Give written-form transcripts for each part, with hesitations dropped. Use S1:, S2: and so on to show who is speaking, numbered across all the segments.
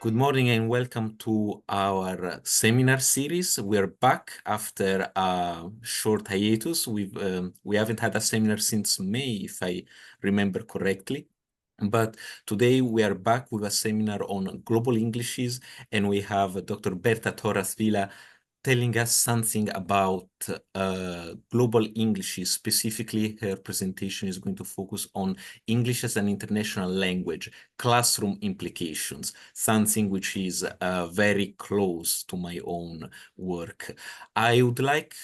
S1: Good morning and welcome to our seminar series. We're back after a short hiatus. We haven't had a seminar since May, if I remember correctly. But today we are back with a seminar on global Englishes, and we have Dr. Berta Torras Vila telling us something about global English. Specifically, her presentation is going to focus on English as an international language, classroom implications, something which is very close to my own work. I would like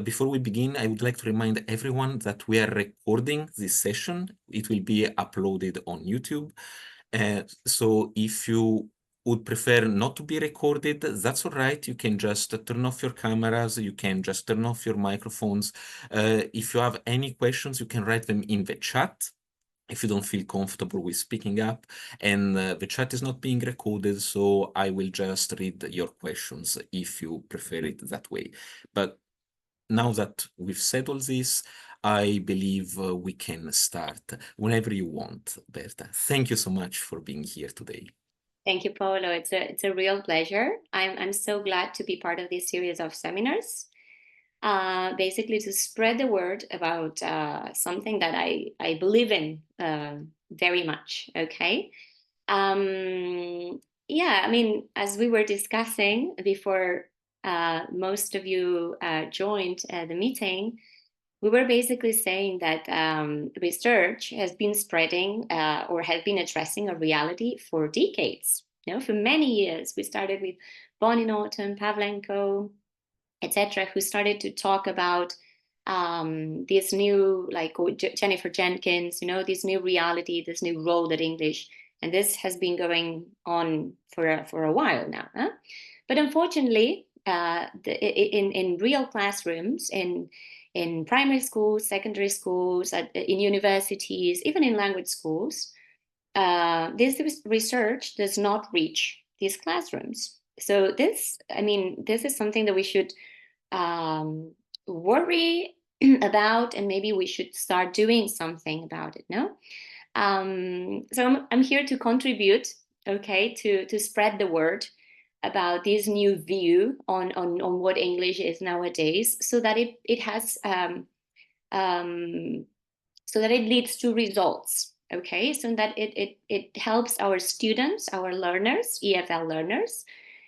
S1: before we begin, I would like to remind everyone that we are recording this session. It will be uploaded on YouTube. So if you would prefer not to be recorded, that's all right. You can just turn off your cameras. You can just turn off your microphones. If you have any questions, you can write them in the chat if you don't feel comfortable with speaking up. And the chat is not being recorded, so I will just read your questions if you prefer it that way. But now that we've said all this, I believe we can start whenever you want, Berta. Thank you so much for being here today.
S2: Thank you, Paolo. It's a real pleasure. I'm so glad to be part of this series of seminars, basically to spread the word about something that I believe in very much. Okay. Yeah, I mean, as we were discussing before, most of you joined the meeting. We were basically saying that research has been spreading or has been addressing a reality for decades. For many years, we started with Bonnie Norton, Pavlenko, etc., who started to talk about this new, like Jennifer Jenkins, this new reality, this new role that English, and this has been going on for a while now. Huh? But unfortunately, in real classrooms, in primary schools, secondary schools, in universities, even in language schools, this research does not reach these classrooms. So this is something that we should worry about, and maybe we should start doing something about it. No, so I'm here to contribute, okay, to spread the word about this new view on what English is nowadays, so that it has so that it leads to results. Okay, so that it helps our students, our learners, EFL learners,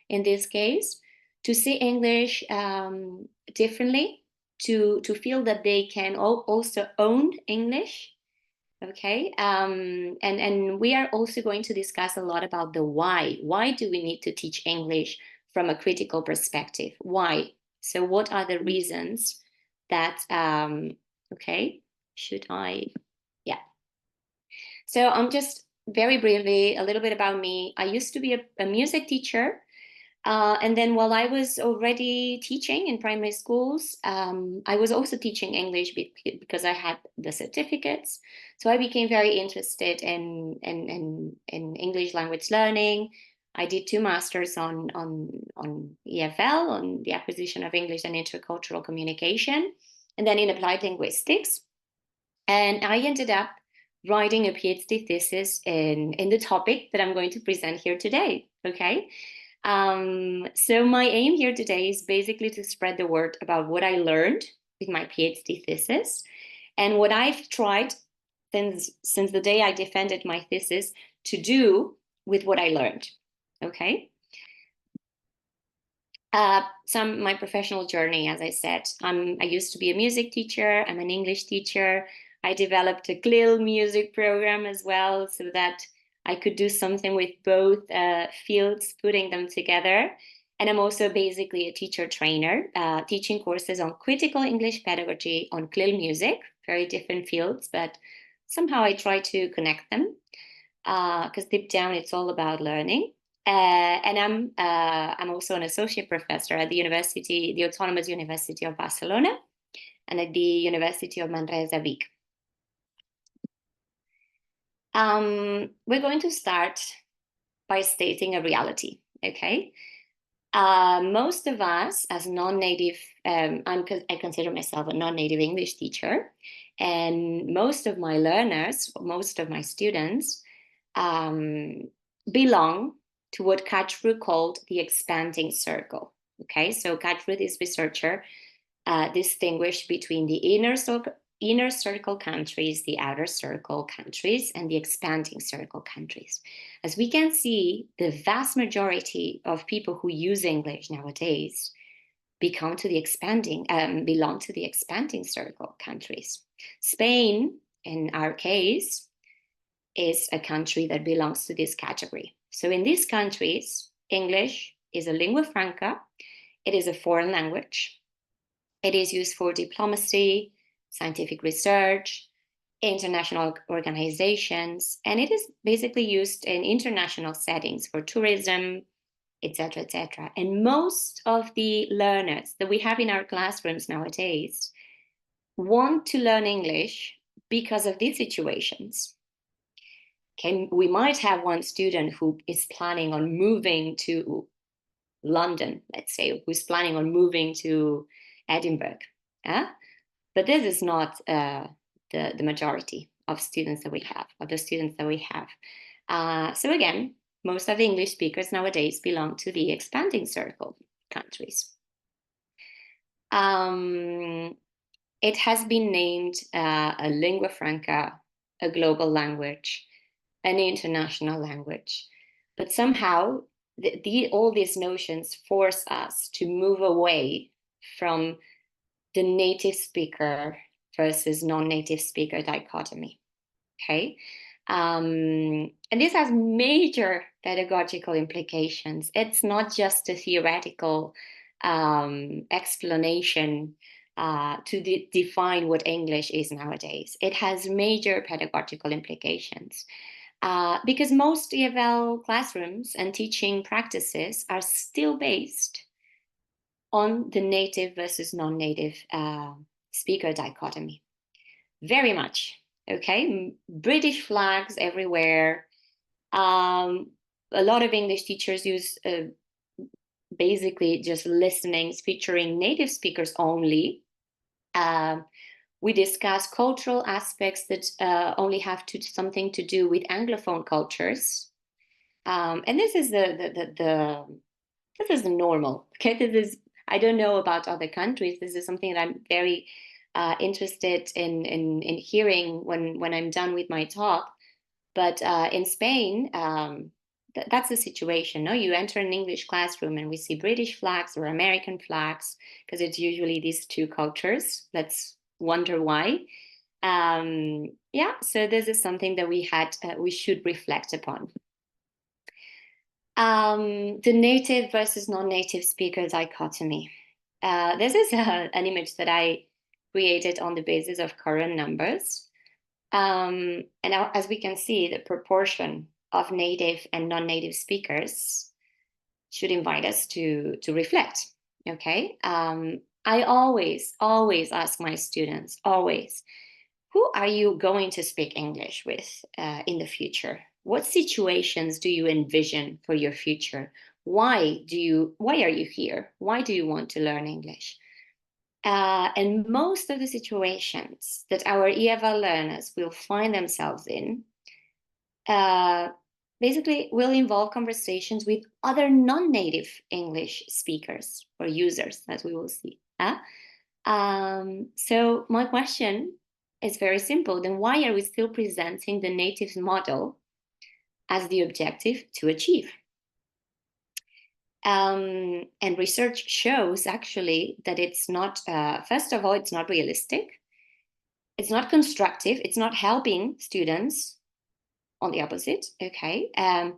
S2: in this case, to see English differently, to feel that they can also own English. Okay, and we are also going to discuss a lot about the why. Why do we need to teach English from a critical perspective? Why? So what are the reasons that, okay, should I, yeah. So I'm just very briefly, a little bit about me. I used to be a music teacher. And then while I was already teaching in primary schools, I was also teaching English because I had the certificates. So I became very interested in English language learning. I did 2 masters on EFL, on the acquisition of English and intercultural communication, and then in applied linguistics. And I ended up writing a PhD thesis in the topic that I'm going to present here today. Okay. So my aim here today is basically to spread the word about what I learned with my PhD thesis and what I've tried since the day I defended my thesis to do with what I learned. Okay. My professional journey, as I said, I used to be a music teacher. I'm an English teacher. I developed a CLIL music program as well, so that I could do something with both fields, putting them together. And I'm also basically a teacher trainer, teaching courses on critical English pedagogy, on CLIL music, very different fields, but somehow I try to connect them because deep down it's all about learning. And I'm also an associate professor at the Autonomous University of Barcelona, and at the University of Manresa, Vic. We're going to start by stating a reality, okay? Most of us, as non-native, I consider myself a non-native English teacher, and most of my learners, most of my students, belong to what Katru called the expanding circle. Okay, so Katru, this researcher, distinguished between the inner circle countries, the outer circle countries, and the expanding circle countries. As we can see, the vast majority of people who use English nowadays belong to the expanding circle countries. Spain, in our case, is a country that belongs to this category. So in these countries, English is a lingua franca. It is a foreign language. It is used for diplomacy, scientific research, international organizations, and it is basically used in international settings for tourism, etc., etc. And most of the learners that we have in our classrooms nowadays want to learn English because of these situations. Okay, we might have one student who is planning on moving to London, let's say, who's planning on moving to Edinburgh. But this is not the majority of students that we have, of the students that we have. So again, most of the English speakers nowadays belong to the expanding circle countries. It has been named a lingua franca, a global language, an international language. But somehow, all these notions force us to move away from the native speaker versus non-native speaker dichotomy. Okay. And this has major pedagogical implications. It's not just a theoretical explanation to define what English is nowadays. It has major pedagogical implications because most EFL classrooms and teaching practices are still based on the native versus non-native speaker dichotomy. Very much. Okay, British flags everywhere. A lot of English teachers use basically just listenings featuring native speakers only. We discuss cultural aspects that only have something to do with Anglophone cultures, and this is this is the normal. Okay, this is, I don't know about other countries. This is something that I'm very interested in hearing when I'm done with my talk. But in Spain, that's the situation. No, you enter an English classroom and we see British flags or American flags because it's usually these two cultures. Let's wonder why. Yeah, so this is something that we should reflect upon. The native versus non-native speaker dichotomy. This is an image that I created on the basis of current numbers. And now, as we can see, the proportion of native and non-native speakers should invite us to reflect. Okay. I always ask my students, always, who are you going to speak English with in the future? What situations do you envision for your future? Why are you here? Why do you want to learn English? And most of the situations that our EFL learners will find themselves in basically will involve conversations with other non-native English speakers or users, as we will see. So my question is very simple. Then why are we still presenting the native model as the objective to achieve? And research shows actually that it's not, first of all, it's not realistic. It's not constructive. It's not helping students. On the opposite, okay. And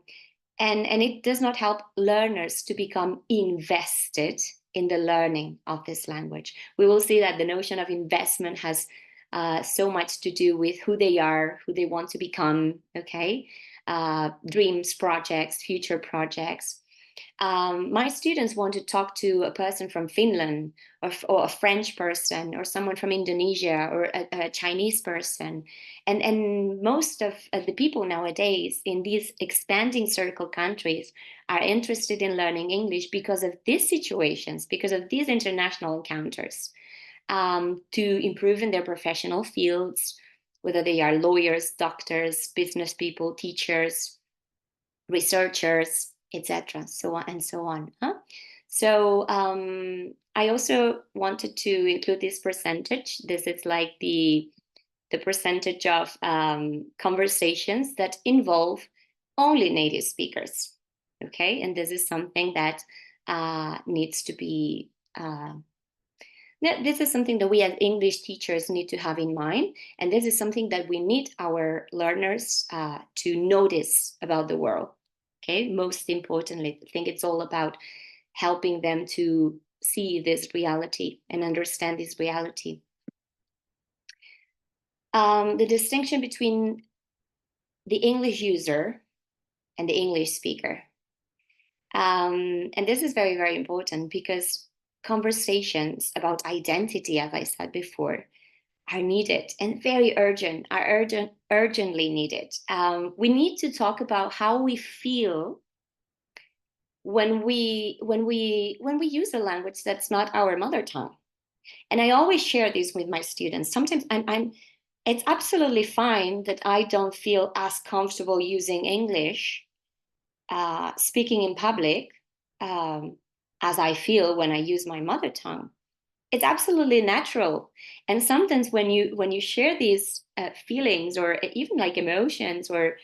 S2: it does not help learners to become invested in the learning of this language. We will see that the notion of investment has so much to do with who they are, who they want to become, okay. Dreams, projects, future projects. My students want to talk to a person from Finland or a French person or someone from Indonesia or a Chinese person. And most of the people nowadays in these expanding circle countries are interested in learning English because of these situations, because of these international encounters, to improve in their professional fields, whether they are lawyers, doctors, business people, teachers, researchers, etc. So on and so on. Huh? So I also wanted to include this percentage. This is like the percentage of conversations that involve only native speakers. Okay, and this is something that needs to be. This is something that we as English teachers need to have in mind, and this is something that we need our learners to notice about the world. Okay, most importantly, I think it's all about helping them to see this reality and understand this reality. The distinction between the English user and the English speaker. And this is very, very important because conversations about identity, as I said before, are needed and very urgent, urgently needed. We need to talk about how we feel when we use a language that's not our mother tongue. And I always share this with my students. Sometimes I'm it's absolutely fine that I don't feel as comfortable using English, speaking in public, um, as I feel when I use my mother tongue. It's absolutely natural. And sometimes when you share these feelings or even like emotions or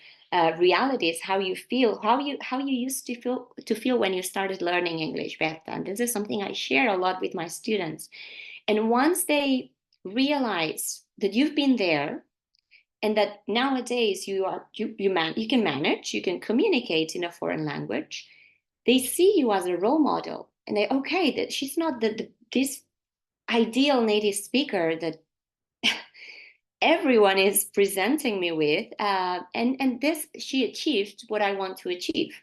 S2: realities, how you feel, how you used to feel when you started learning English, Berta. And this is something I share a lot with my students. And once they realize that you've been there and that nowadays you can manage, you can communicate in a foreign language, they see you as a role model, and they okay that she's not this ideal native speaker that everyone is presenting me with, and this she achieved what I want to achieve,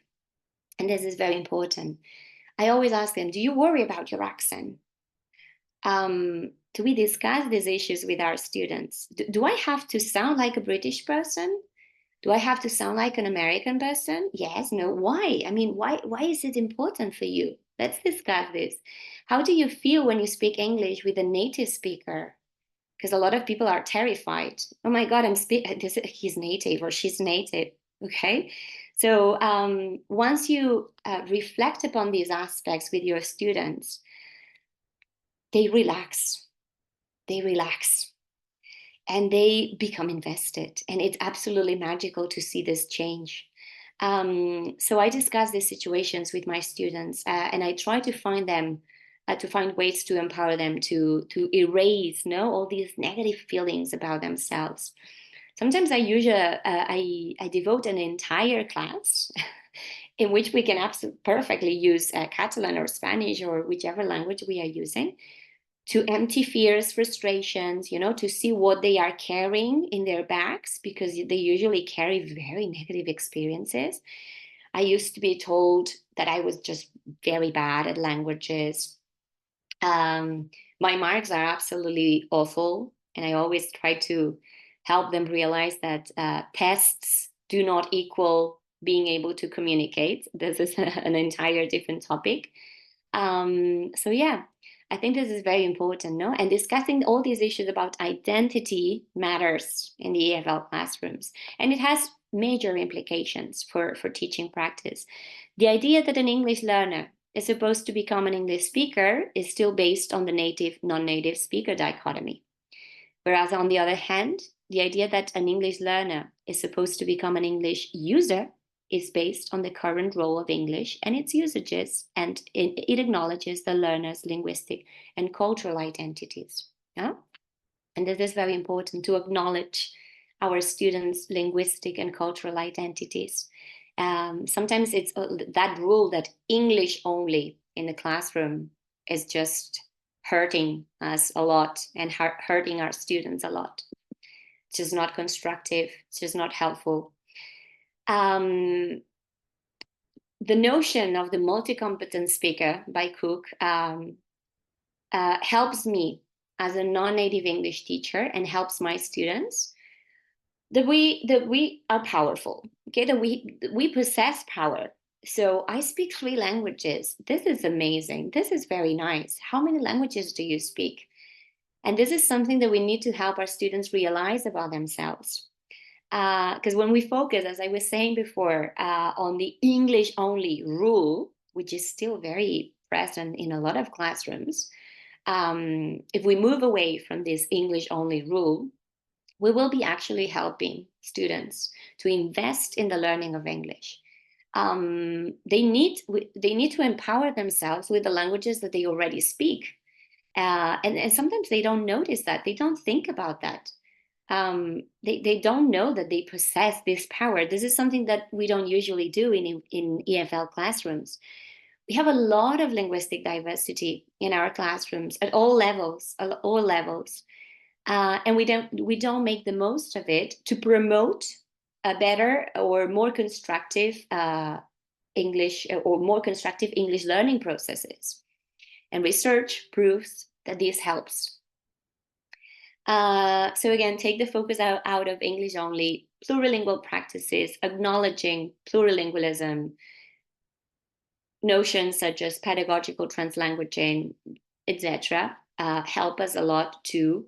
S2: and this is very important. I always ask them, do you worry about your accent? Do we discuss these issues with our students? Do I have to sound like a British person? Do I have to sound like an American person? Yes, no. Why? I mean, why is it important for you? Let's discuss this. How do you feel when you speak English with a native speaker? Because a lot of people are terrified. Oh my God, he's native or she's native. Okay. So once you reflect upon these aspects with your students, they relax. They relax and they become invested. And it's absolutely magical to see this change. So I discuss these situations with my students, and I try to find them, to find ways to empower them to erase, no, all these negative feelings about themselves. Sometimes I devote an entire class in which we can perfectly use Catalan or Spanish or whichever language we are using to empty fears, frustrations, to see what they are carrying in their bags because they usually carry very negative experiences. I used to be told that I was just very bad at languages. Um, my marks are absolutely awful, and I always try to help them realize that tests do not equal being able to communicate. This is an entire different topic. So yeah, I think this is very important, no? And discussing all these issues about identity matters in the EFL classrooms, and it has major implications for teaching practice. The idea that an English learner is supposed to become an English speaker is still based on the native non-native speaker dichotomy. Whereas on the other hand, the idea that an English learner is supposed to become an English user is based on the current role of English and its usages, and it acknowledges the learner's linguistic and cultural identities. Yeah? And this is very important to acknowledge our students' linguistic and cultural identities. Sometimes it's that rule that English only in the classroom is just hurting us a lot and hurting our students a lot. It's just not constructive. It's just not helpful. The notion of the multi-competent speaker by Cook helps me as a non-native English teacher and helps my students that we are powerful. Okay, that we possess power. So I speak 3 languages. This is amazing. This is very nice. How many languages do you speak? And this is something that we need to help our students realize about themselves. Because when we focus, as I was saying before, on the English only rule, which is still very present in a lot of classrooms, if we move away from this English only rule, we will be actually helping students to invest in the learning of English. They need to empower themselves with the languages that they already speak. And sometimes they don't notice that. They don't think about that. They don't know that they possess this power. This is something that we don't usually do in EFL classrooms. We have a lot of linguistic diversity in our classrooms at all levels, and we don't make the most of it to promote a better or more constructive English or more constructive English learning processes. And research proves that this helps. So again, take the focus out of English only, plurilingual practices, acknowledging plurilingualism, notions such as pedagogical translanguaging, etc., help us a lot to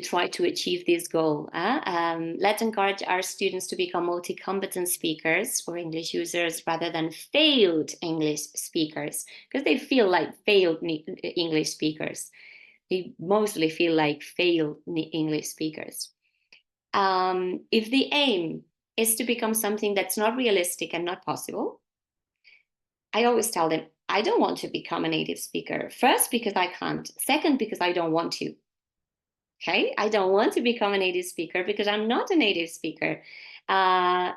S2: try to achieve this goal. Let's encourage our students to become multi-competent speakers or English users rather than failed English speakers, because they feel like failed English speakers. They mostly feel like failed English speakers. If the aim is to become something that's not realistic and not possible, I always tell them, I don't want to become a native speaker. First, because I can't. Second, because I don't want to. Okay, I don't want to become a native speaker because I'm not a native speaker. They are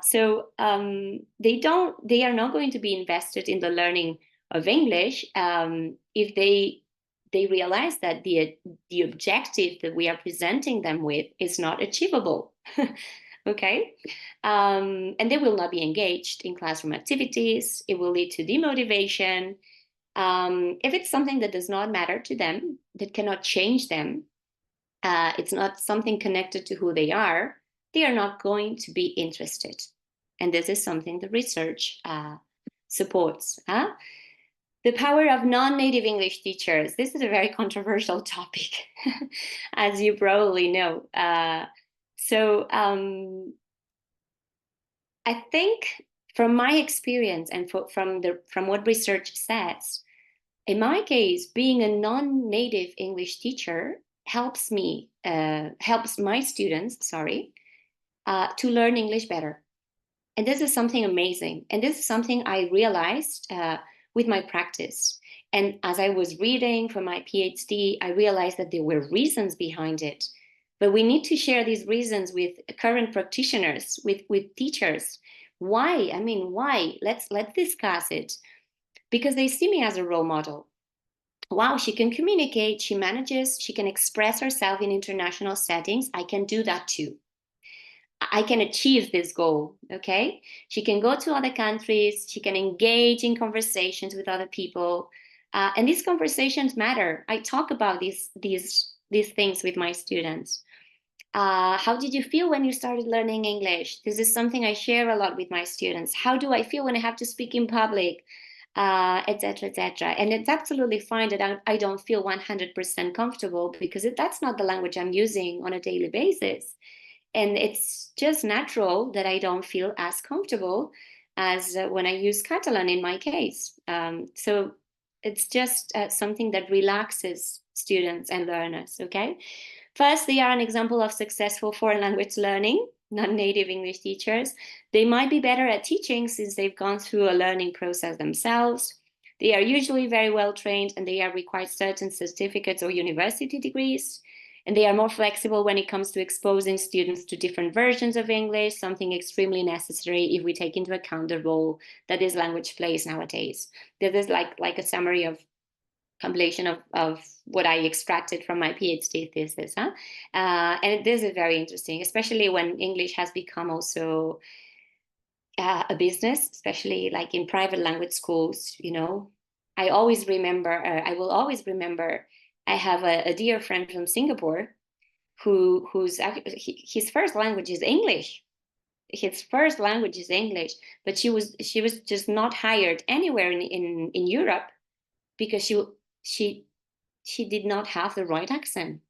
S2: not going to be invested in the learning of English if they realize that the objective that we are presenting them with is not achievable. Okay, and they will not be engaged in classroom activities. It will lead to demotivation. If it's something that does not matter to them, that cannot change them, it's not something connected to who they are not going to be interested. And this is something the research supports. The power of non-native English teachers. This is a very controversial topic, as you probably know. I think from my experience and from what research says, in my case, being a non-native English teacher helps my students, to learn English better. And this is something amazing. And this is something I realized with my practice. And as I was reading for my PhD, I realized that there were reasons behind it. But we need to share these reasons with current practitioners, with teachers. Why? I mean, why? Let's discuss it. Because they see me as a role model. Wow, she can communicate, she manages, she can express herself in international settings. I can do that too. I can achieve this goal, okay? She can go to other countries, she can engage in conversations with other people. And these conversations matter. I talk about these things with my students. How did you feel when you started learning English? This is something I share a lot with my students. How do I feel when I have to speak in public? Etc., etc. And it's absolutely fine that I don't feel 100% comfortable because that's not the language I'm using on a daily basis. And it's just natural that I don't feel as comfortable as when I use Catalan in my case. So it's just something that relaxes students and learners, okay? First, they are an example of successful foreign language learning, non-native English teachers. They might be better at teaching since they've gone through a learning process themselves. They are usually very well trained and they are required certain certificates or university degrees. And they are more flexible when it comes to exposing students to different versions of English, something extremely necessary if we take into account the role that this language plays nowadays. This is like a summary of compilation of what I extracted from my PhD thesis. And this is very interesting, especially when English has become also a business, especially like in private language schools. I will always remember, I have a dear friend from Singapore his first language is English. His first language is English, but she was just not hired anywhere in Europe because she did not have the right accent.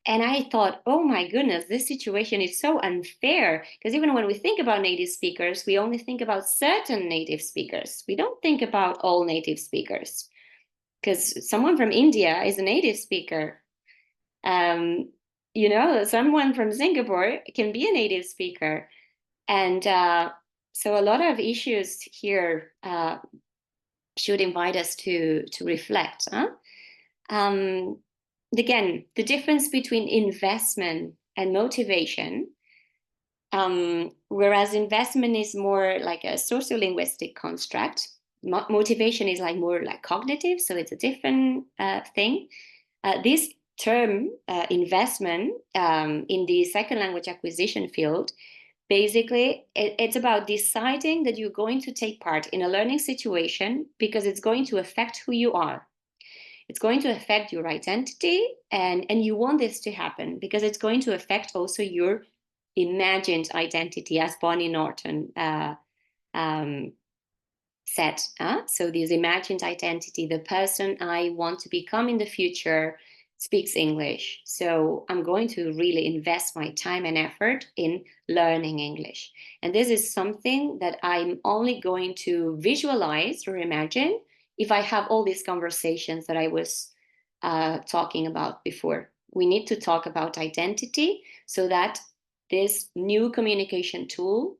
S2: And I thought, oh my goodness, this situation is so unfair. Because even when we think about native speakers, we only think about certain native speakers. We don't think about all native speakers. Because someone from India is a native speaker. Um, someone from Singapore can be a native speaker. And so a lot of issues here should invite us to reflect. Huh? Um, again, the difference between investment and motivation, whereas investment is more like a sociolinguistic construct, motivation is like more like cognitive, so it's a different thing. This term, investment, in the second language acquisition field, basically, it's about deciding that you're going to take part in a learning situation because it's going to affect who you are. It's going to affect your identity, and you want this to happen because it's going to affect also your imagined identity, as Bonnie Norton um, said. So this imagined identity, the person I want to become in the future, speaks English. So I'm going to really invest my time and effort in learning English. And this is something that I'm only going to visualize or imagine if I have all these conversations that I was talking about before. We need to talk about identity so that this new communication tool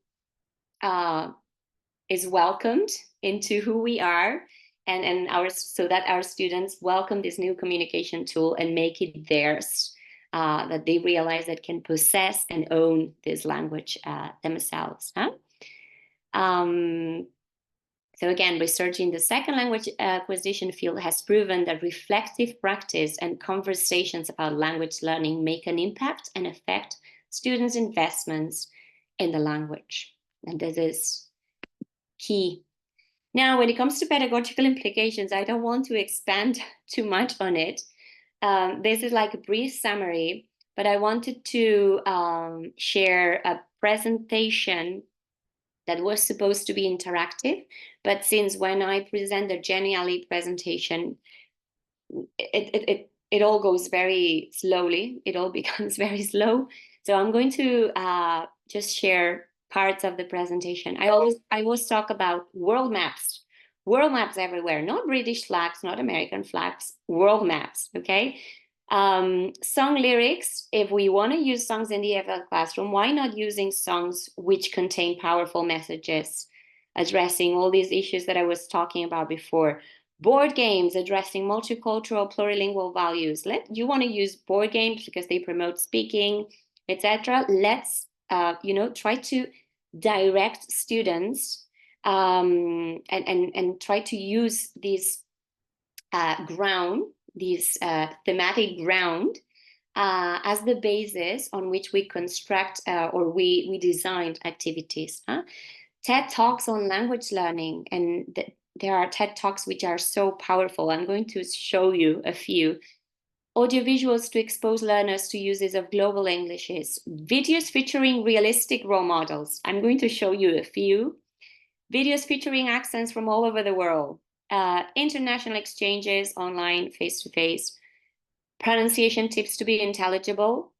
S2: is welcomed into who we are, and our so that our students welcome this new communication tool and make it theirs, that they realize that can possess and own this language themselves. Huh? Um, so again, research in the second language acquisition field has proven that reflective practice and conversations about language learning make an impact and affect students' investments in the language. And this is key. Now, when it comes to pedagogical implications, I don't want to expand too much on it. This is like a brief summary, but I wanted to share a presentation that was supposed to be interactive. But since when I present the Genially presentation, it all goes very slowly. It all becomes very slow. So I'm going to just share parts of the presentation. I always talk about world maps everywhere, not British flags, not American flags, world maps. Okay. Song lyrics. If we want to use songs in the EFL classroom, why not using songs which contain powerful messages addressing all these issues that I was talking about before? Board games addressing multicultural plurilingual values. You want to use board games because they promote speaking, etc. Let's try to direct students, and try to use these thematic ground as the basis on which we construct or we designed activities. TED Talks on language learning, and there are TED Talks which are so powerful. I'm going to show you a few. Audiovisuals to expose learners to uses of global Englishes. Videos featuring realistic role models. I'm going to show you a few. Videos featuring accents from all over the world. International exchanges online, face-to-face. Pronunciation tips to be intelligible.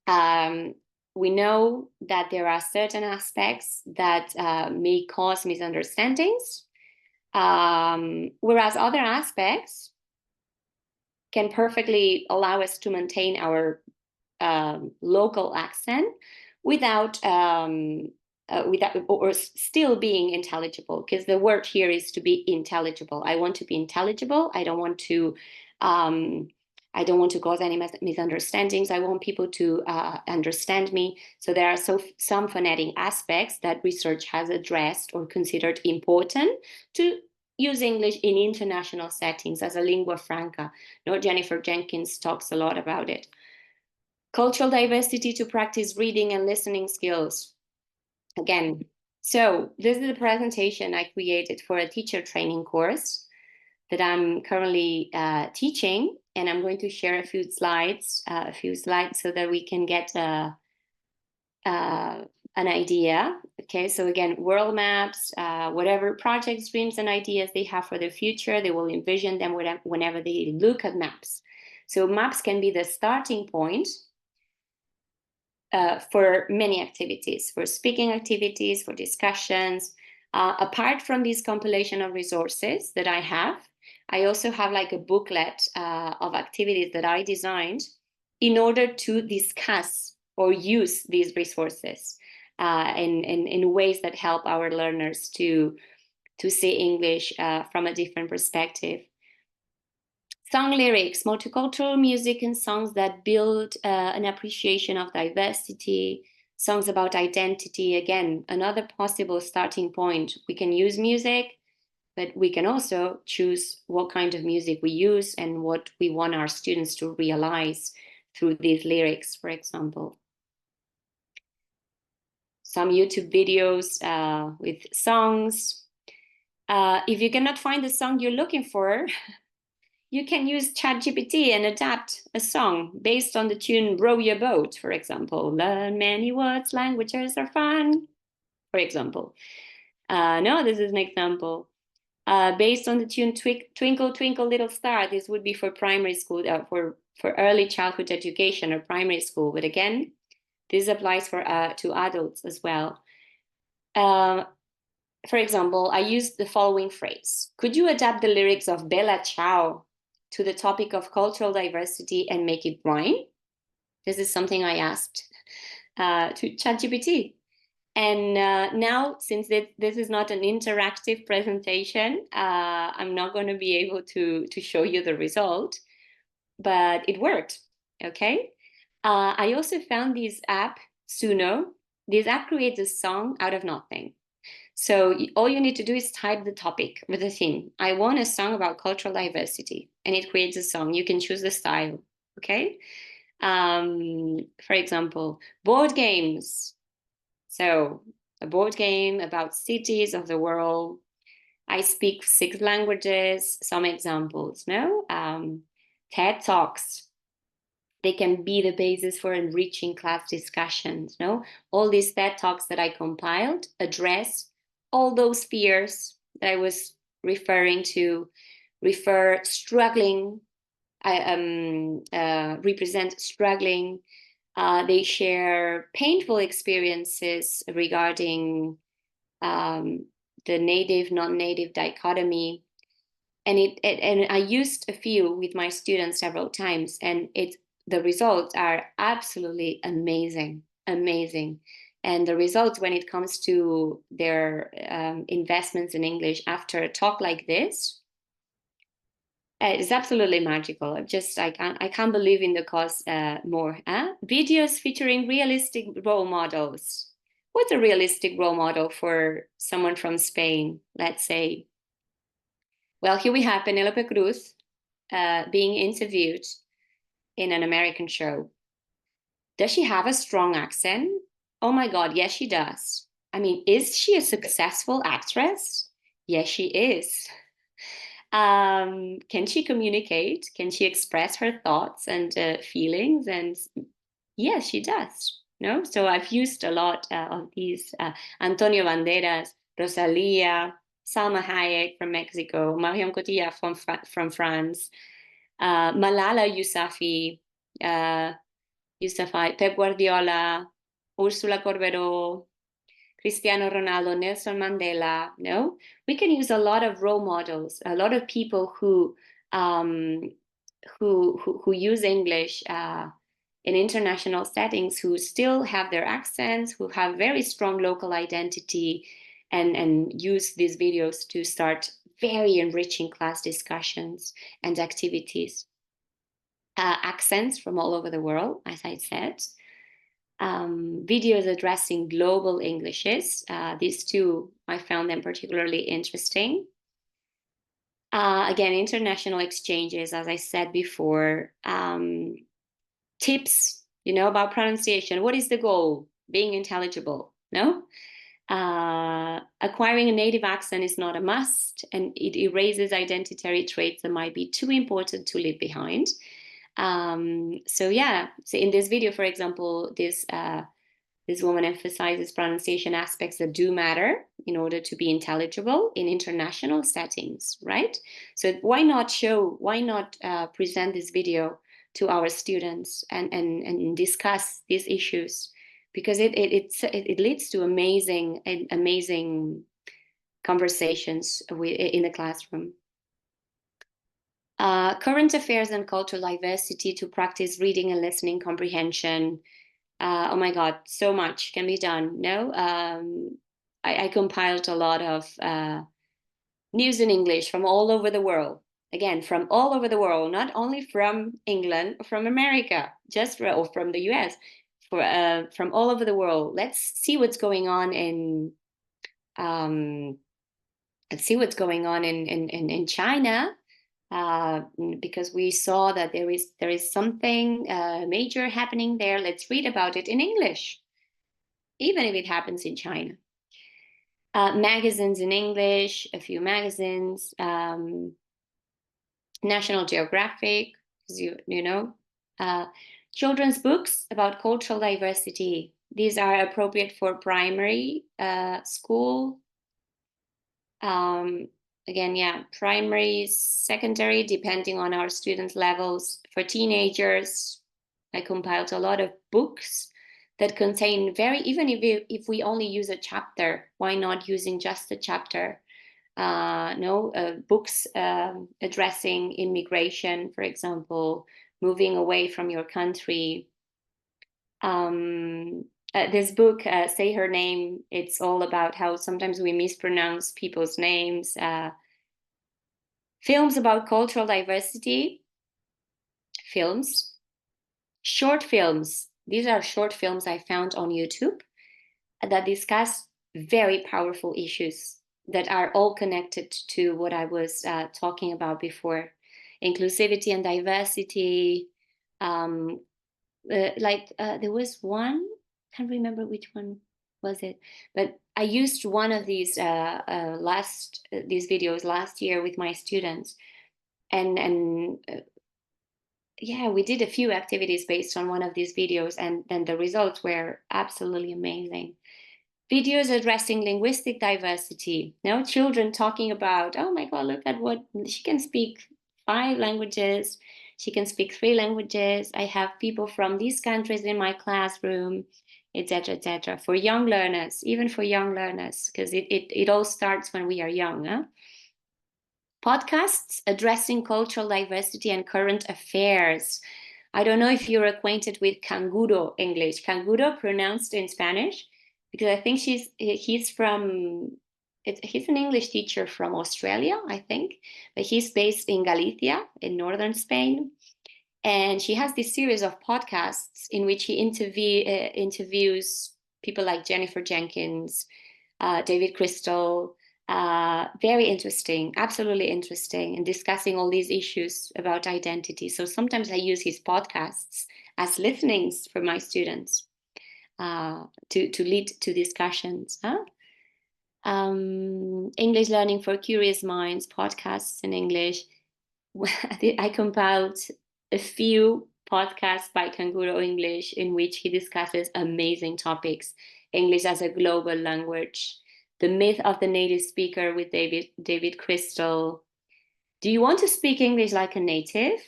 S2: We know that there are certain aspects that may cause misunderstandings, whereas other aspects can perfectly allow us to maintain our local accent without or still being intelligible, because the word here is to be intelligible. I want to be intelligible. I don't want to cause any misunderstandings. I want people to understand me. So there are some phonetic aspects that research has addressed or considered important to use English in international settings as a lingua franca. Jennifer Jenkins talks a lot about it. Cultural diversity to practice reading and listening skills. Again, so this is the presentation I created for a teacher training course that I'm currently teaching, and I'm going to share a few slides so that we can get an idea. Okay, so again, world maps, whatever projects, dreams, and ideas they have for their future, they will envision them whenever they look at maps. So maps can be the starting point for many activities, for speaking activities, for discussions. Apart from this compilation of resources that I have, I also have like a booklet of activities that I designed in order to discuss or use these resources in ways that help our learners to see English from a different perspective. Song lyrics, multicultural music and songs that build an appreciation of diversity, songs about identity. Again, another possible starting point. We can use music, but we can also choose what kind of music we use and what we want our students to realize through these lyrics, for example. Some YouTube videos with songs. If you cannot find the song you're looking for, you can use ChatGPT and adapt a song based on the tune Row Your Boat, for example. Learn many words, languages are fun, for example. No, this is an example. Based on the tune Twinkle, Twinkle, Little Star, this would be for primary school, for early childhood education or primary school. But again, this applies for to adults as well. For example, I used the following phrase. Could you adapt the lyrics of Bella Ciao to the topic of cultural diversity and make it rhyme? This is something I asked to ChatGPT. And now, since this is not an interactive presentation, I'm not going to be able to show you the result, but it worked, okay? I also found this app, Suno. This app creates a song out of nothing. So all you need to do is type the topic with the theme. I want a song about cultural diversity, and it creates a song. You can choose the style, okay? For example, board games. So a board game about cities of the world. I speak 6 languages, some examples, no? TED Talks. They can be the basis for enriching class discussions, no? All these TED Talks that I compiled address all those fears that I was referring to, struggling, represent struggling. They share painful experiences regarding the native, non-native dichotomy. And and I used a few with my students several times, and the results are absolutely amazing, amazing. And the results when it comes to their investments in English after a talk like this is absolutely magical. I can't believe in the cause more. Videos featuring realistic role models. What's a realistic role model for someone from Spain, let's say? Well, here we have Penelope Cruz being interviewed in an American show. Does she have a strong accent? Oh my God, yes, she does. I mean, is she a successful actress? Yes, she is. Can she communicate? Can she express her thoughts and feelings? And yes, she does. No, so I've used a lot of these Antonio Banderas, Rosalia, Salma Hayek from Mexico, Marion Cotillard from France, Malala Yousafzai, Pep Guardiola, Ursula Corberó, Cristiano Ronaldo, Nelson Mandela. No, we can use a lot of role models, a lot of people who use English in international settings, who still have their accents, who have very strong local identity, and use these videos to start very enriching class discussions and activities. Accents from all over the world, as I said. Videos addressing global Englishes. These two, I found them particularly interesting. Again, international exchanges, as I said before. Tips, about pronunciation. What is the goal? Being intelligible, no? Acquiring a native accent is not a must, and it erases identitary traits that might be too important to leave behind. So in this video, for example, this woman emphasizes pronunciation aspects that do matter in order to be intelligible in international settings, right? So why not present this video to our students and discuss these issues, because it leads to amazing conversations in the classroom. Current affairs and cultural diversity to practice reading and listening comprehension. Oh my God, so much can be done. No, I compiled a lot of news in English from all over the world. Again, from all over the world, not only from England, from America, or from the US, from all over the world. Let's see what's going on in China, because we saw that there is something major happening there. Let's read about it in English, even if it happens in China. Magazines in English, a few magazines, National Geographic, you know, children's books about cultural diversity. These are appropriate for primary school. Again, yeah, primary, secondary, depending on our student levels. For teenagers, I compiled a lot of books that contain even if we only use a chapter, why not using just a chapter? Books addressing immigration, for example, moving away from your country. This book, Say Her Name, it's all about how sometimes we mispronounce people's names. Films about cultural diversity, short films. These are short films I found on YouTube that discuss very powerful issues that are all connected to what I was talking about before. Inclusivity and diversity. There was one, can't remember which one was it, but I used one of these these videos last year with my students, and yeah, we did a few activities based on one of these videos, and then the results were absolutely amazing. Videos addressing linguistic diversity. Now, children talking about, oh my God, look at what she can speak 5 languages. She can speak 3 languages. I have people from these countries in my classroom, etc., etc. For young learners, even for young learners, because it all starts when we are young. Huh? Podcasts addressing cultural diversity and current affairs. I don't know if you're acquainted with Canguro English. Canguro pronounced in Spanish, because I think he's an English teacher from Australia, I think, but he's based in Galicia in northern Spain. And she has this series of podcasts in which he interviews people like Jennifer Jenkins, David Crystal. Very interesting, absolutely interesting, and discussing all these issues about identity. So sometimes I use his podcasts as listenings for my students to lead to discussions. English Learning for Curious Minds, podcasts in English. I compiled a few podcasts by Canguro English in which he discusses amazing topics. English as a global language, the myth of the native speaker with David Crystal. Do you want to speak English like a native?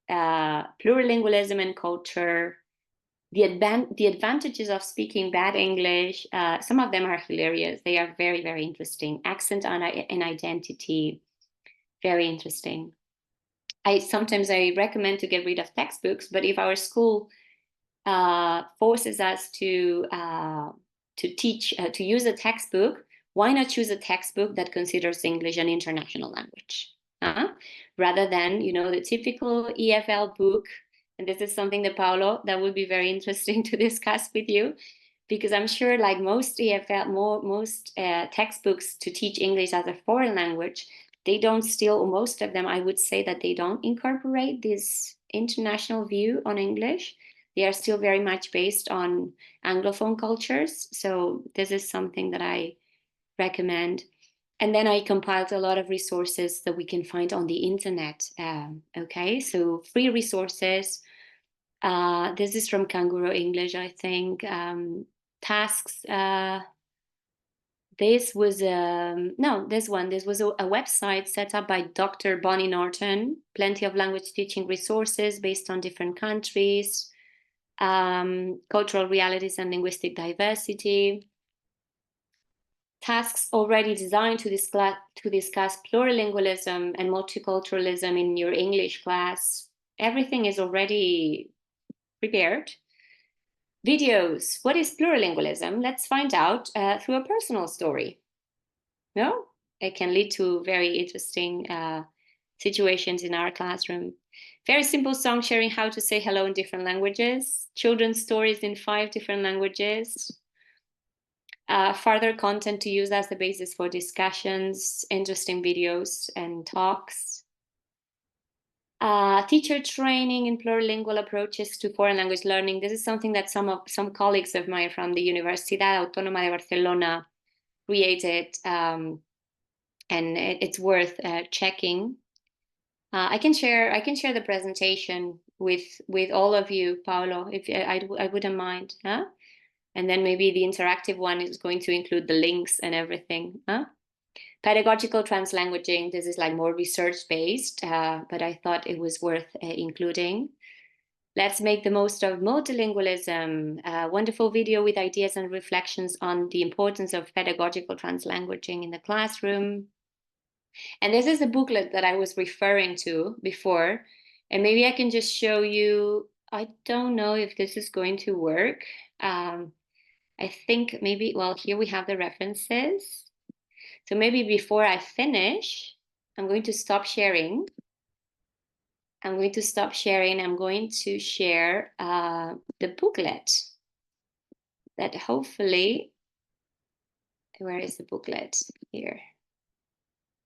S2: Plurilingualism and culture. The advantages of speaking bad English. Some of them are hilarious. They are very, very interesting. Accent and identity. Very interesting. Sometimes I recommend to get rid of textbooks, but if our school forces us to teach to use a textbook, why not choose a textbook that considers English an international language, rather than the typical EFL book? And this is something that would be very interesting to discuss with you, because I'm sure, like most most textbooks to teach English as a foreign language, they don't still, most of them, I would say that they don't incorporate this international view on English. They are still very much based on Anglophone cultures. So this is something that I recommend. And then I compiled a lot of resources that we can find on the internet. Okay, so free resources. This is from Canguro English, I think. Tasks, This was this was a website set up by Dr. Bonnie Norton. Plenty of language teaching resources based on different countries, cultural realities and linguistic diversity. Tasks already designed to discuss plurilingualism and multiculturalism in your English class. Everything is already prepared. Videos. What is plurilingualism? Let's find out through a personal story. No, it can lead to very interesting situations in our classroom. Very simple song sharing how to say hello in different languages. Children's stories in 5 different languages. Further content to use as the basis for discussions, interesting videos and talks. Teacher training in plurilingual approaches to foreign language learning. This is something that some colleagues of mine from the Universidad Autónoma de Barcelona created, and it's worth checking. I can share the presentation with all of you, Paolo, if I wouldn't mind, huh? And then maybe the interactive one is going to include the links and everything, huh? Pedagogical translanguaging, this is like more research-based, but I thought it was worth including. Let's make the most of multilingualism. A wonderful video with ideas and reflections on the importance of pedagogical translanguaging in the classroom. And this is a booklet that I was referring to before. And maybe I can just show you, I don't know if this is going to work. I think maybe, well, here we have the references. So maybe before I finish, I'm going to stop sharing. I'm going to stop sharing. I'm going to share the booklet that hopefully, where is the booklet? Here.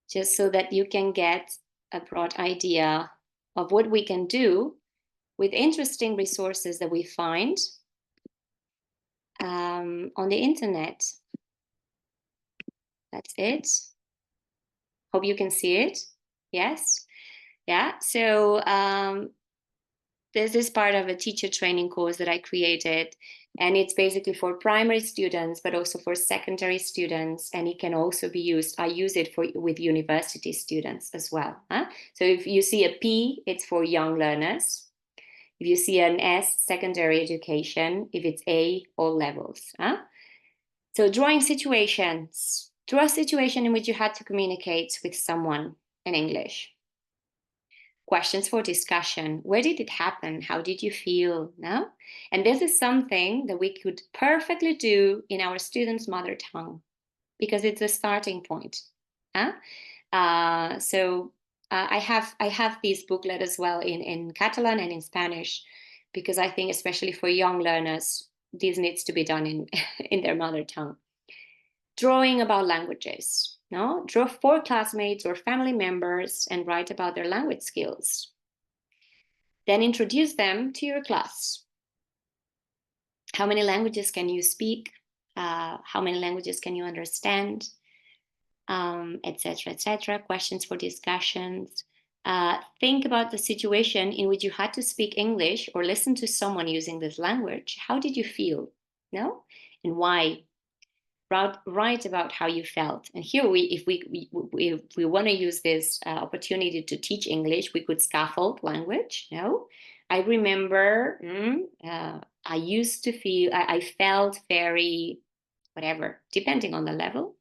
S2: Just so that you can get a broad idea of what we can do with interesting resources that we find on the internet. That's it. Hope you can see it. Yes. Yeah. So this is part of a teacher training course that I created. And it's basically for primary students, but also for secondary students. And it can also be used. I use it with university students as well. Huh? So if you see a P, it's for young learners. If you see an S, secondary education. If it's A, all levels. Huh? So drawing situations. Draw a situation in which you had to communicate with someone in English. Questions for discussion. Where did it happen? How did you feel? No? And this is something that we could perfectly do in our students' mother tongue because it's a starting point. Huh? I have this booklet as well in Catalan and in Spanish because I think especially for young learners, this needs to be done in, in their mother tongue. Drawing about languages. No? Draw 4 classmates or family members and write about their language skills. Then introduce them to your class. How many languages can you speak? How many languages can you understand? Etc., etc. Questions for discussions. Think about the situation in which you had to speak English or listen to someone using this language. How did you feel? No? And why? Write about how you felt. And here if we want to use this opportunity to teach English, we could scaffold language. No, I remember I used to feel, I felt very, whatever, depending on the level.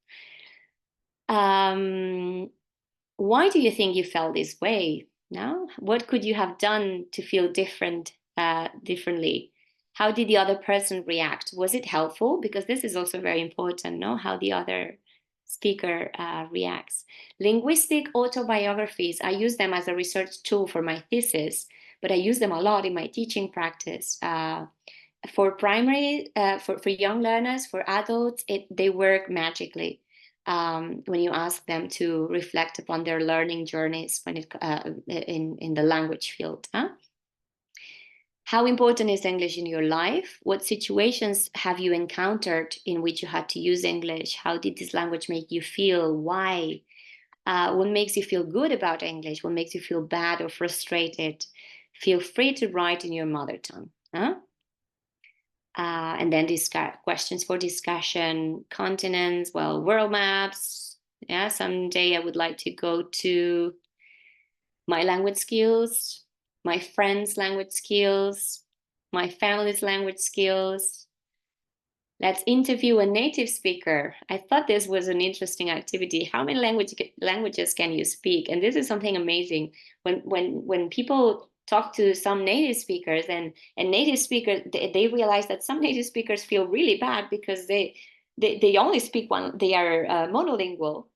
S2: Why do you think you felt this way? No, what could you have done to feel differently? How did the other person react? Was it helpful? Because this is also very important, no? How the other speaker reacts. Linguistic autobiographies, I use them as a research tool for my thesis, but I use them a lot in my teaching practice. For primary, for young learners, for adults, they work magically when you ask them to reflect upon their learning journeys when in the language field. Huh? How important is English in your life? What situations have you encountered in which you had to use English? How did this language make you feel? Why? What makes you feel good about English? What makes you feel bad or frustrated? Feel free to write in your mother tongue. Huh? And then questions for discussion, continents, well, world maps. Yeah, someday I would like to go to my language skills, my friends' language skills, my family's language skills. Let's interview a native speaker. I thought this was an interesting activity. How many languages can you speak? And this is something amazing. When people talk to some native speakers and native speakers, they realize that some native speakers feel really bad because they only speak one. They are monolingual.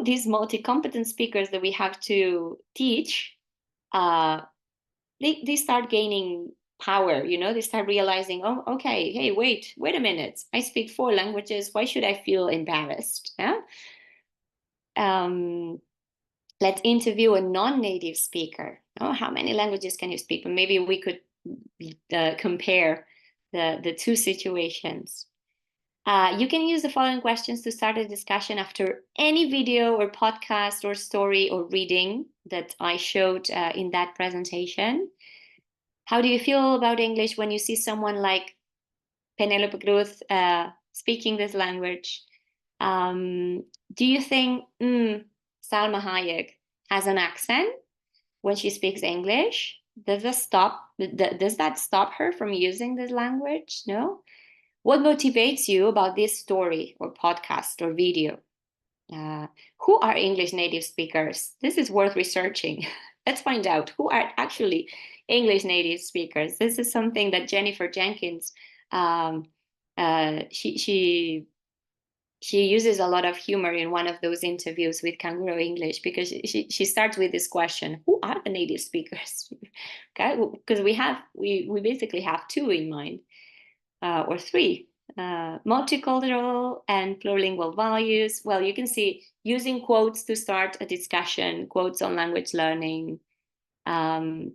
S2: These multi-competent speakers that we have to teach. Uh, they start gaining power. They start realizing, oh, okay, hey, wait a minute, I speak 4 languages, why should I feel embarrassed? Yeah. um, let's interview a non-native speaker. Oh, how many languages can you speak? But maybe we could compare the two situations. You can use the following questions to start a discussion after any video or podcast or story or reading that I showed in that presentation. How do you feel about English when you see someone like Penelope Cruz speaking this language? Do you think Salma Hayek has an accent when she speaks English? Does that stop her from using this language? No. What motivates you about this story or podcast or video? Who are English native speakers? This is worth researching. Let's find out who are actually English native speakers. This is something that Jennifer Jenkins, um, she uses a lot of humor in one of those interviews with Kangaroo English, because she starts with this question: who are the native speakers? Okay, because we basically have 2 in mind, or 3. Multicultural and plurilingual values. Well, you can see using quotes to start a discussion, quotes on language learning,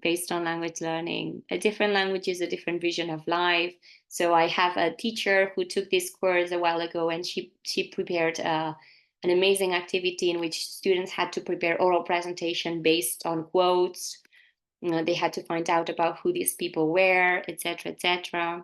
S2: based on language learning. A different language is a different vision of life. So I have a teacher who took this course a while ago, and she prepared an amazing activity in which students had to prepare oral presentation based on quotes. They had to find out about who these people were, etc., etc.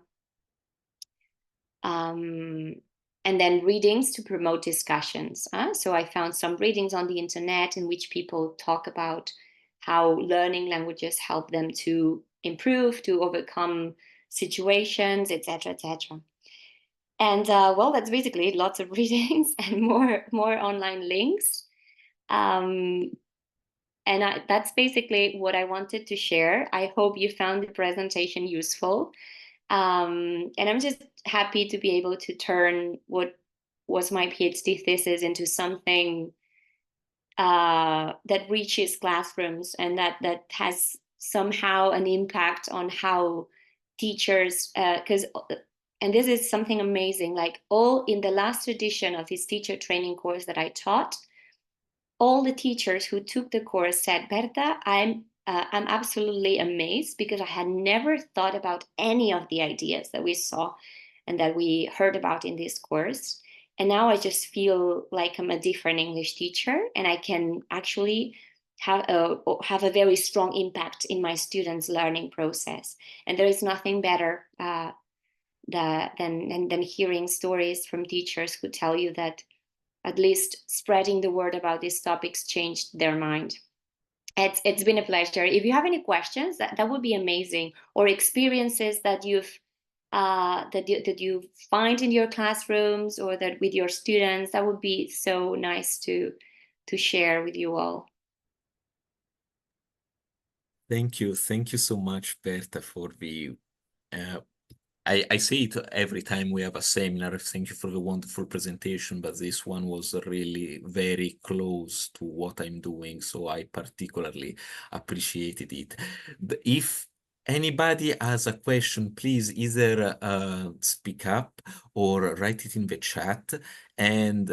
S2: And then readings to promote discussions. So I found some readings on the internet in which people talk about how learning languages help them to improve, to overcome situations, etc., etc. And well, that's basically it. Lots of readings and more online links. Um, and that's basically what I wanted to share. I hope you found the presentation useful. And I'm just happy to be able to turn what was my PhD thesis into something that reaches classrooms, and that has somehow an impact on how teachers, because and this is something amazing, like all in the last edition of this teacher training course that I taught, all the teachers who took the course said, Berta, I'm absolutely amazed, because I had never thought about any of the ideas that we saw and that we heard about in this course. And now I just feel like I'm a different English teacher, and I can actually have a very strong impact in my students' learning process. And there is nothing better than hearing stories from teachers who tell you that at least spreading the word about these topics changed their mind. It's been a pleasure. If you have any questions, that would be amazing, or experiences that you find in your classrooms or that with your students, that would be so nice to share with you all.
S1: Thank you so much, Berta, for the uh, I say it every time we have a seminar. Thank you for the wonderful presentation, but this one was really very close to what I'm doing, so I particularly appreciated it. If anybody has a question, please either speak up or write it in the chat. And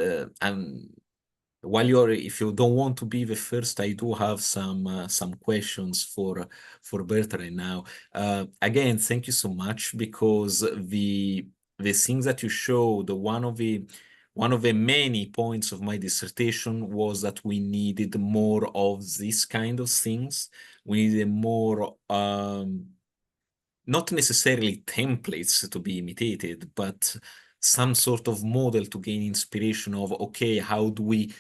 S1: if you don't want to be the first, I do have some questions for Berta right now. Again, thank you so much, because the things that you showed, one of the many points of my dissertation was that we needed more of this kind of things. We needed more not necessarily templates to be imitated, but some sort of model to gain inspiration of, okay, how do we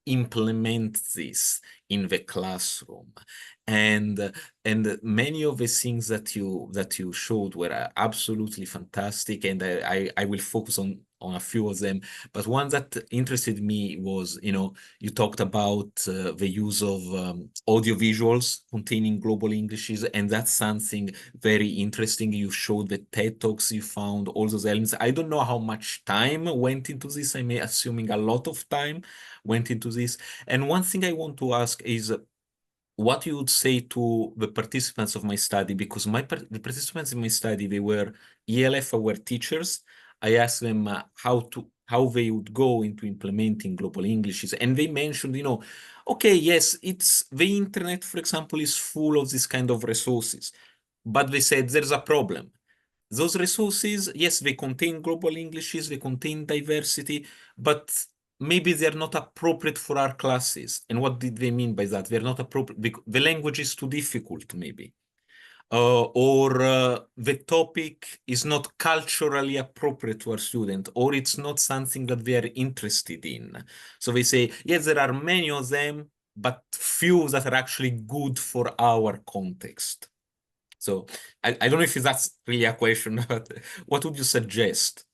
S1: implement this in the classroom? And and many of the things that you showed were absolutely fantastic, and I will focus on a few of them. But one that interested me was, you talked about the use of audio visuals containing global Englishes, and that's something very interesting. You showed the TED Talks, you found all those elements. I don't know how much time went into this. I'm assuming a lot of time went into this. And one thing I want to ask is what you would say to the participants of my study, because the participants in my study, they were ELF aware teachers. I asked them how they would go into implementing global Englishes, and they mentioned, okay, yes, it's the internet, for example, is full of this kind of resources, but they said there's a problem. Those resources, yes, they contain global Englishes, they contain diversity, but maybe they're not appropriate for our classes. And what did they mean by that? They're not appropriate because the language is too difficult, maybe. Or the topic is not culturally appropriate to our student, or it's not something that they are interested in. So they say, yes, there are many of them, but few that are actually good for our context. So I don't know if that's really a question, but what would you suggest?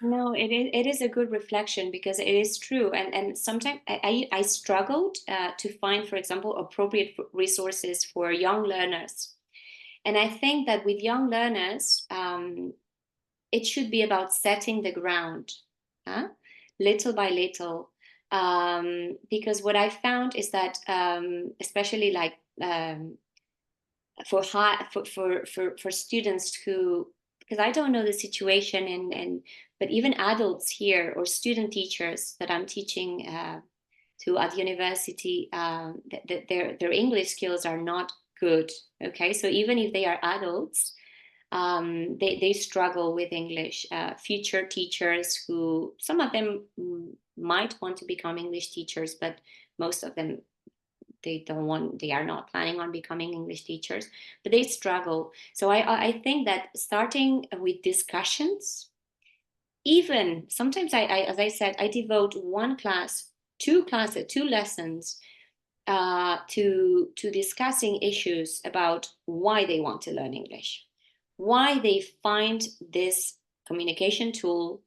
S2: No, it is a good reflection because it is true, and sometimes I struggled to find, for example, appropriate resources for young learners, and I think that with young learners, it should be about setting the ground, huh? Little by little, because what I found is that, especially like for students who, because I don't know the situation, and but even adults here or student teachers that I'm teaching to at university, their English skills are not good. Okay, so even if they are adults, they struggle with English. Future teachers who, some of them might want to become English teachers, but most of them, they are not planning on becoming English teachers, but they struggle. So I think that starting with discussions, even sometimes as I said, I devote one class, two lessons to discussing issues about why they want to learn English, why they find this communication tool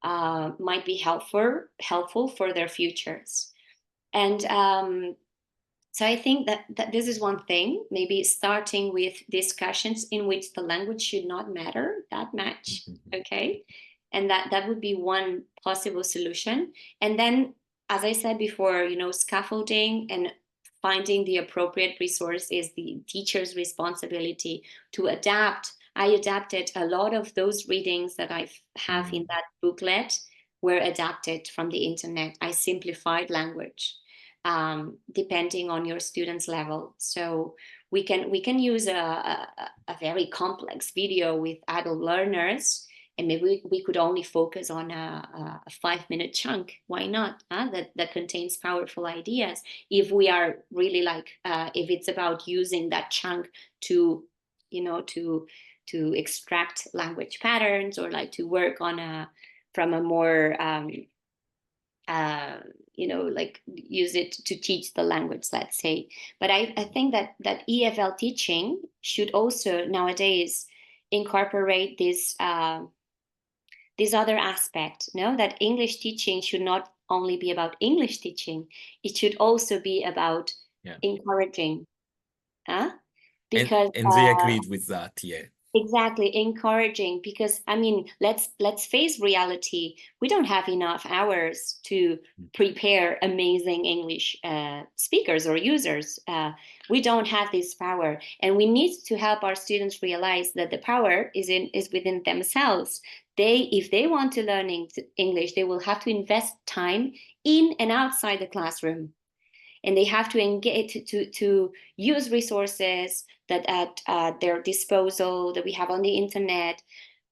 S2: might be helpful for their futures. And so I think that this is one thing, maybe starting with discussions in which the language should not matter that much, okay? And that would be one possible solution. And then, as I said before, scaffolding and finding the appropriate resource is the teacher's responsibility to adapt. I adapted a lot of those readings that I have in that booklet were adapted from the internet. I simplified language depending on your student's level. So we can use a very complex video with adult learners, and maybe we could only focus on a 5-minute chunk. Why not? That contains powerful ideas. If we are really like, if it's about using that chunk to, to extract language patterns, or like to work on from a more uh, like use it to teach the language, let's say. But I think that EFL teaching should also nowadays incorporate this other aspect, no? That English teaching should not only be about English teaching, it should also be about
S1: Yeah.
S2: encouraging, huh?
S1: And
S2: Because
S1: and they agreed with that, yeah.
S2: exactly, encouraging, because I mean, let's face reality. We don't have enough hours to prepare amazing English speakers or users. We don't have this power, and we need to help our students realize that the power is within themselves. If they want to learn English, they will have to invest time in and outside the classroom, and they have to engage to use resources that at their disposal that we have on the internet.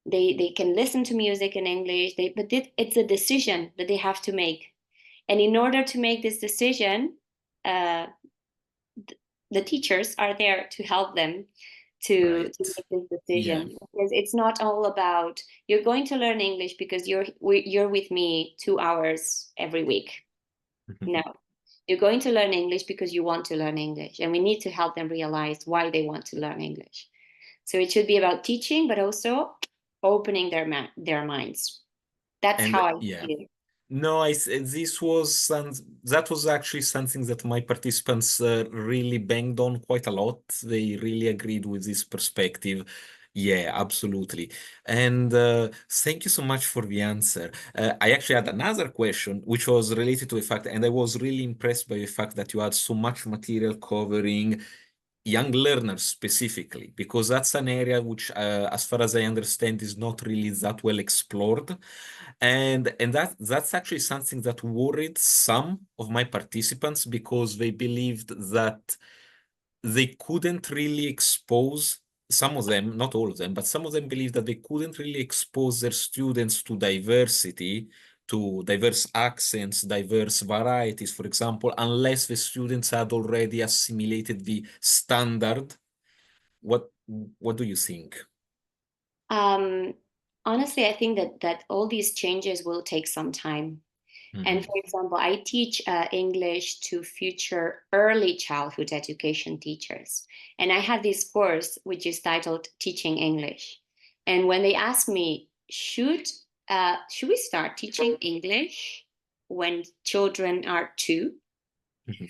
S2: They can listen to music in English, but it's a decision that they have to make. And in order to make this decision, uh, the teachers are there to help them to
S1: Right.
S2: make this
S1: Yeah.
S2: decision, because it's not all about you're going to learn English because you're with me 2 hours every week. No, you're going to learn English because you want to learn English, and we need to help them realize why they want to learn English. So it should be about teaching, but also opening their minds. That's
S1: And
S2: how I
S1: yeah.
S2: see it.
S1: No, this was that was actually something that my participants really banged on quite a lot. They really agreed with this perspective. Yeah, absolutely. And thank you so much for the answer. I actually had another question, which was related to the fact, and I was really impressed by the fact that you had so much material covering young learners specifically, because that's an area which, as far as I understand, is not really that well explored. And that's actually something that worried some of my participants because they believed that they couldn't really expose some of them, not all of them, but some of them believe that they couldn't really expose their students to diversity, to diverse accents, diverse varieties, for example, unless the students had already assimilated the standard. What what do you think?
S2: Um, Honestly, I think that all these changes will take some time. And
S1: Mhm,
S2: for example, I teach English to future early childhood education teachers. And I have this course which is titled Teaching English. And when they ask me, should we start teaching English when children are 2?
S1: mhm,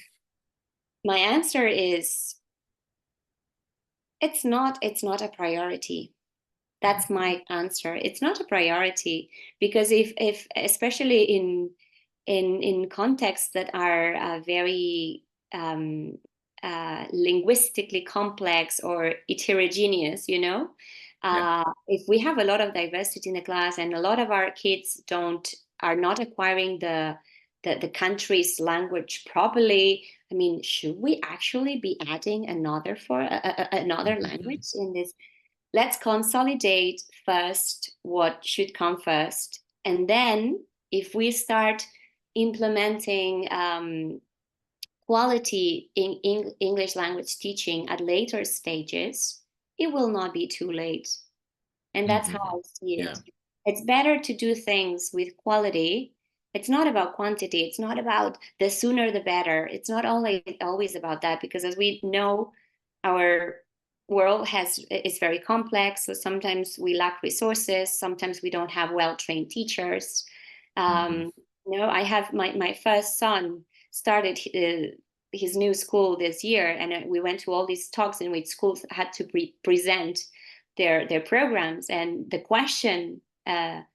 S2: My answer is it's not a priority. That's my answer. It's not a priority because if especially in contexts that are very um, linguistically complex or heterogeneous,
S1: yeah.
S2: if we have a lot of diversity in the class and a lot of our kids don't are not acquiring the country's language properly. I mean, should we actually be adding another
S1: Mhm,
S2: language in this? Let's consolidate first what should come first. And then, if we start implementing quality in English language teaching at later stages, it will not be too late. And that's how
S1: mhm.
S2: I see it.
S1: Yeah.
S2: It's better to do things with quality. It's not about quantity. It's not about the sooner the better. It's not always about that, because as we know, our world is very complex. So sometimes we lack resources. Sometimes we don't have well-trained teachers.
S1: Mhm,
S2: Um, I have my first son started his new school this year, and we went to all these talks in which schools had to present their programs. And the question that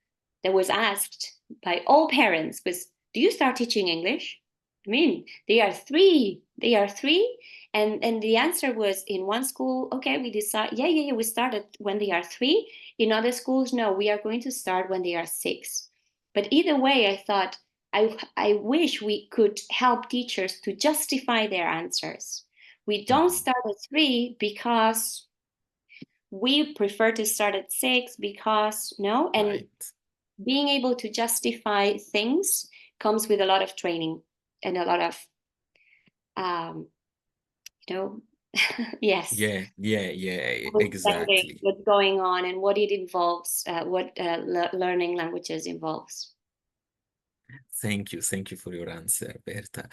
S2: was asked by all parents was, "Do you start teaching English?" I mean, they are three. They are three, and the answer was, in one school, okay, we decide, yeah, we started when they are three. In other schools, no, we are going to start when they are 6. But either way, I thought, I wish we could help teachers to justify their answers. We don't
S1: mhm.
S2: start at 3 because we prefer to start at 6, because no. And
S1: Right.
S2: being able to justify things comes with a lot of training and a lot of um, you know yes,
S1: Yeah, yeah, yeah,
S2: understanding
S1: exactly.
S2: what's going on and what it involves, what learning languages involves.
S1: Thank you for your answer, Berta.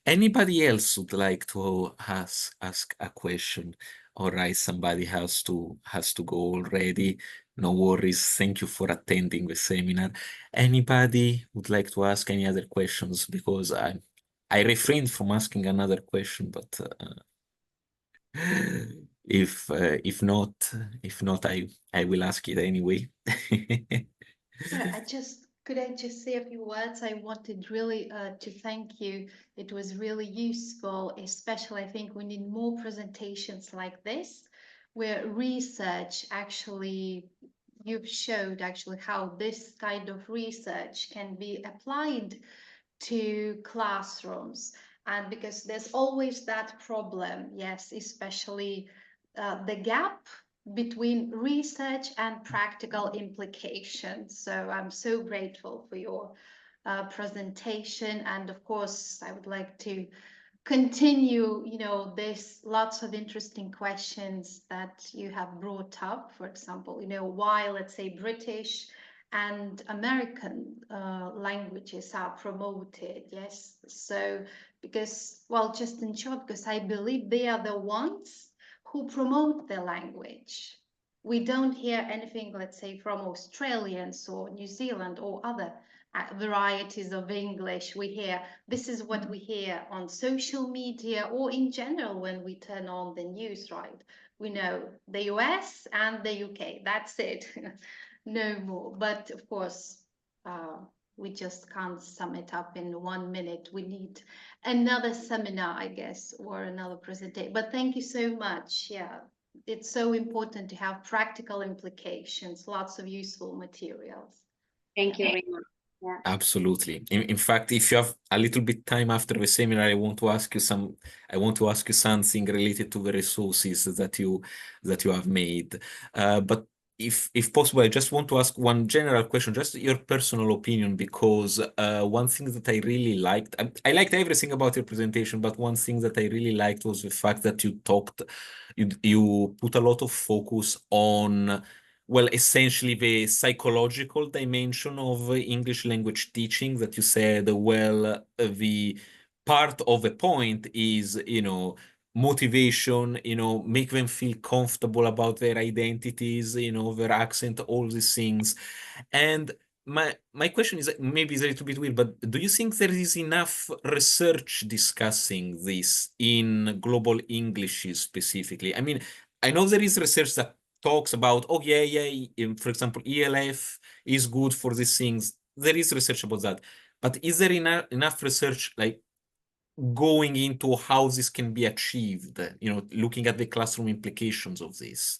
S1: Anybody else would like to ask a question? All right, somebody has to go already. No worries. Thank you for attending the seminar. Anybody would like to ask any other questions? Because I refrained from asking another question, but if not, I will ask it anyway.
S3: Yeah, could I just say a few words? I wanted really to thank you. It was really useful, especially I think we need more presentations like this, where research actually you've showed actually how this kind of research can be applied to classrooms. And because there's always that problem, yes, especially the gap between research and practical implications. So I'm so grateful for your presentation. And of course, I would like to continue, there's lots of interesting questions that you have brought up. For example, why, let's say, British and American languages are promoted. Yes. So, because, well, just in short, because I believe they are the ones who promote the language. We don't hear anything, let's say, from Australians or New Zealand or other varieties of English. We hear, this is what we hear on social media or in general when we turn on the news, right? We know the US and the UK, that's it. No more. But of course, we just can't sum it up in 1 minute. We need another seminar, I guess, or another presentation. But thank you so much. Yeah, it's so important to have practical implications, lots of useful materials.
S2: Thank you, Rima. Yeah.
S1: Absolutely. In fact, if you have a little bit time after the seminar, I want to ask you something related to the resources that you have made. But if possible, I just want to ask one general question, just your personal opinion, because one thing that I really liked, I liked everything about your presentation, but one thing that I really liked was the fact that you put a lot of focus on, well, essentially the psychological dimension of English language teaching, that you said, well, the part of the point is, motivation, make them feel comfortable about their identities, their accent, all these things. And my question is, maybe it's a little bit weird, but do you think there is enough research discussing this in global English specifically? I mean, I know there is research that talks about, oh yeah, for example, ELF is good for these things. There is research about that. But is there enough research like going into how this can be achieved, looking at the classroom implications of this?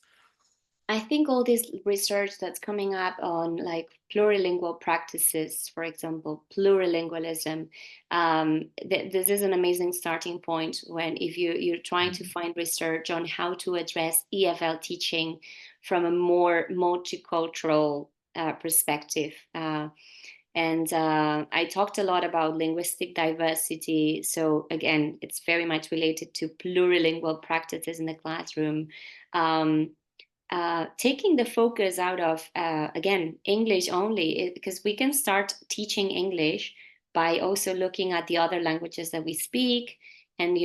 S2: I think all this research that's coming up on like plurilingual practices, for example, plurilingualism, this is an amazing starting point when if you're trying to find research on how to address EFL teaching from a more multicultural perspective. And I talked a lot about linguistic diversity. So again, it's very much related to plurilingual practices in the classroom. Taking the focus out of again English only, because we can start teaching English by also looking at the other languages that we speak, and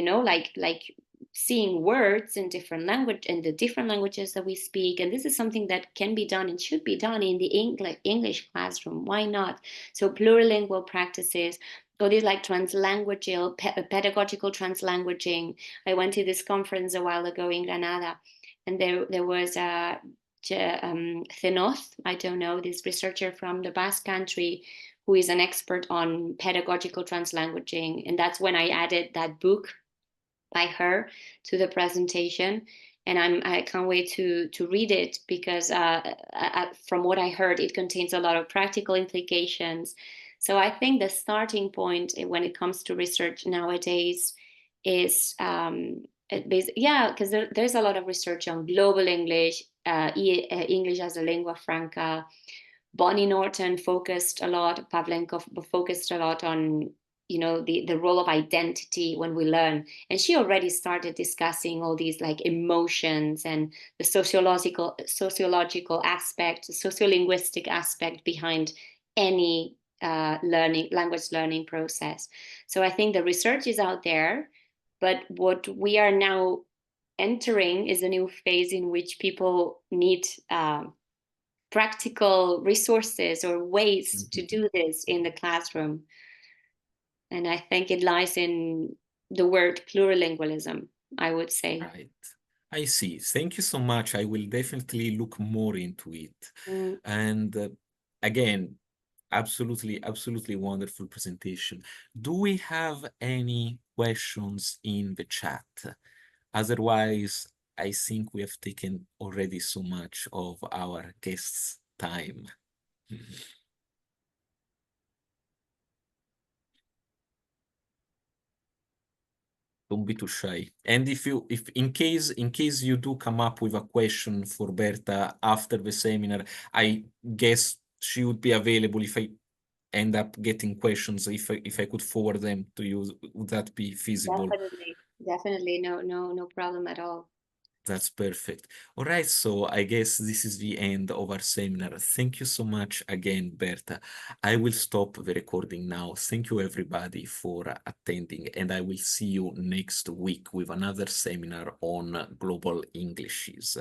S2: like seeing words in the different languages that we speak. And this is something that can be done and should be done in the English classroom. Why not? So plurilingual practices, or these like translanguageal pedagogical translanguaging. I went to this conference a while ago in Granada, and there was Zenoth, I don't know, this researcher from the Basque Country who is an expert on pedagogical translanguaging. And that's when I added that book by her to the presentation. And I can't wait to read it because from what I heard, it contains a lot of practical implications. So I think the starting point when it comes to research nowadays is because there's a lot of research on global English, English as a lingua franca. Bonnie Norton focused a lot, Pavlenko focused a lot on the role of identity when we learn, and she already started discussing all these like emotions and the sociological aspect, the sociolinguistic aspect behind any language learning process. So I think the research is out there, but what we are now entering is a new phase in which people need practical resources or ways to do this in the classroom. And I think it lies in the word plurilingualism, I would say.
S1: Right. I see. Thank you so much. I will definitely look more into it. And again, absolutely wonderful presentation. Do we have any questions in the chat? Otherwise, I think we have taken already so much of our guests' time. Don't be too shy. And if in case you do come up with a question for Berta after the seminar, I guess she would be available if I end up getting questions, if I could forward them to you, would that be feasible?
S2: Definitely. No problem at all.
S1: That's perfect. All right, so I guess this is the end of our seminar. Thank you so much again, Berta. I will stop the recording now. Thank you, everybody, for attending, and I will see you next week with another seminar on global Englishes.